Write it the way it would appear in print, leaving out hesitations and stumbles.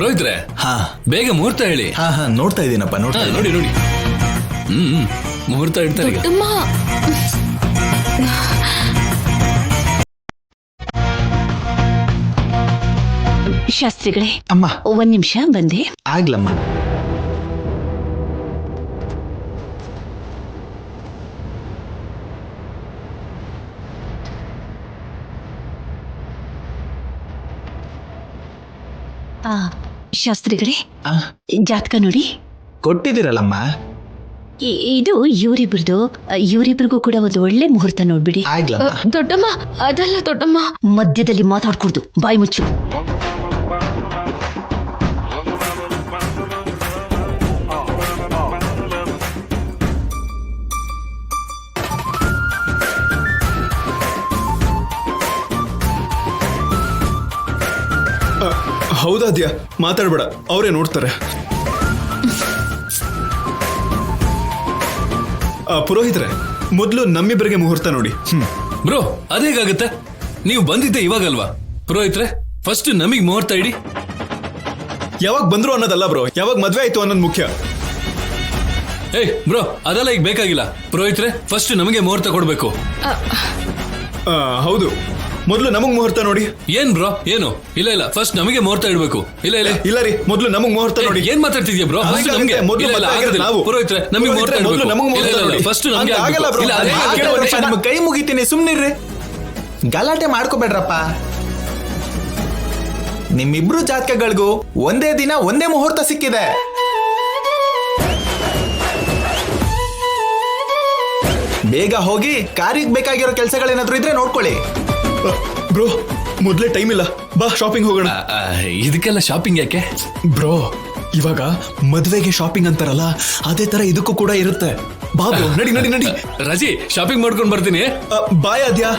ಪುರೋಹಿತ್ರೆ, ಹಾ ಬೇಗ ಮುಹೂರ್ತ ಹೇಳಿ. ಹಾ ಹಾ ನೋಡ್ತಾ ಇದ್ದೀನಪ್ಪ, ನೋಡ್ತಾ ಇದ್ದೀನಿ. ನೋಡಿ ನೋಡಿ. ಮುಹೂರ್ತ ಇಡ್ತಾರೆ ಈಗ. ಶಾಸ್ತ್ರಿಗಳೇ, ಅಮ್ಮ ಒಂದ್ ನಿಮಿಷ ಬಂದೆ. ಆಗ್ಲಮ್ಮ. ಶಾಸ್ತ್ರಿಗಳೇ, ಆ, ಜಾತಕ ನೋಡಿ. ಕೊಟ್ಟಿದ್ದೀರಲ್ಲಮ್ಮ. ಇದು ಇವರಿಬ್ರಿಗೂ ಕೂಡ ಒಂದು ಒಳ್ಳೆ ಮುಹೂರ್ತ ನೋಡ್ಬಿಡಿ. ಆಗ್ಲಮ್ಮ. ದೊಡ್ಡಮ್ಮ, ಅದಲ್ಲ ದೊಡ್ಡಮ್ಮ. ಮಧ್ಯದಲ್ಲಿ ಮಾತಾಡ್ಕೊಡ್ದು, ಬಾಯಿ ಮುಚ್ಚು. ಹೌದಾದ್ಯಾ, ಮಾತಾಡ್ಬೇಡ, ಅವರೇ ನೋಡ್ತಾರೆ. ಪುರೋಹಿತ್ರೆ, ಮೊದಲು ನಮ್ಮಿಬ್ಬರಿಗೆ ಮುಹೂರ್ತ ನೋಡಿ. ಬ್ರೋ, ಅದೇಗಾಗತ್ತೆ? ನೀವು ಬಂದಿದ್ದೆ ಇವಾಗಲ್ವಾ? ಪುರೋಹಿತ್ರೆ, ಫಸ್ಟ್ ನಮಗ್ ಮುಹೂರ್ತ ಇಡಿ. ಯಾವಾಗ ಬಂದ್ರು ಅನ್ನೋದಲ್ಲ ಬ್ರೋ, ಯಾವಾಗ ಮದ್ವೆ ಆಯ್ತು ಅನ್ನೋದು ಮುಖ್ಯ. ಏಯ್ ಬ್ರೋ, ಅದೆಲ್ಲ ಈಗ ಬೇಕಾಗಿಲ್ಲ. ಪುರೋಹಿತ್ರೆ, ಫಸ್ಟ್ ನಮಗೆ ಮುಹೂರ್ತ ಕೊಡ್ಬೇಕು. ಹೌದು, ಮೊದಲು ನಮಗ್ ಮುಹೂರ್ತ ನೋಡಿ. ಏನ್ ಬ್ರೋ, ಏನು? ಇಲ್ಲ, ಫಸ್ಟ್ ನಮಗೆ ಮುಹೂರ್ತ ಇಡ್ಬೇಕು. ಇಲ್ಲ ರೀ, ಮೊದಲು ನಮಗ್ ಮುಹೂರ್ತ ನೋಡಿ. ಏನ್ ಮಾತಾಡ್ತಿದ್ಯಾ ಬ್ರೋ? ಫಸ್ಟ್ ನಮಗೆ. ಪುರೋಹಿತ್ರೆ, ನಮಗೆ ಮುಹೂರ್ತ ಇಡ್ಬೇಕು. ಫಸ್ಟ್ ನಮಗೆ ನಿಮ್ಮ ಕೈ ಮುಗಿತೀನಿ, ಸುಮ್ನಿರ್ರಿ. ಗಲಾಟೆ ಮಾಡ್ಕೋಬೇಡ್ರಪ್ಪ. ನಿಮ್ಮಿಬ್ರು ಜಾತಕಗಳಿಗೂ ಒಂದೇ ದಿನ ಒಂದೇ ಮುಹೂರ್ತ ಸಿಕ್ಕಿದೆ. ಬೇಗ ಹೋಗಿ ಕಾರ್ಯಕ್ಕೆ ಬೇಕಾಗಿರೋ ಕೆಲಸಗಳೇನಾದ್ರೂ ಇದ್ರೆ ನೋಡ್ಕೊಳ್ಳಿ. ಬ್ರೋ, ಮೊದ್ಲೇ ಟೈಮ್ ಇಲ್ಲ, ಬಾ ಶಾಪಿಂಗ್ ಹೋಗೋಣ. ಇದಕ್ಕೆಲ್ಲ ಶಾಪಿಂಗ್ ಯಾಕೆ ಬ್ರೋ? ಇವಾಗ ಮದ್ವೆಗೆ ಶಾಪಿಂಗ್ ಅಂತಾರಲ್ಲ, ಅದೇ ತರ ಇದಕ್ಕೂ ಕೂಡ ಇರುತ್ತೆ. ಬಾ ಬ್ರೋ, ನಡಿ. ರಜಿ, ಶಾಪಿಂಗ್ ಮಾಡ್ಕೊಂಡ್ ಬರ್ತೀನಿ. ಬಾಯ್ ಆದ್ಯಾ.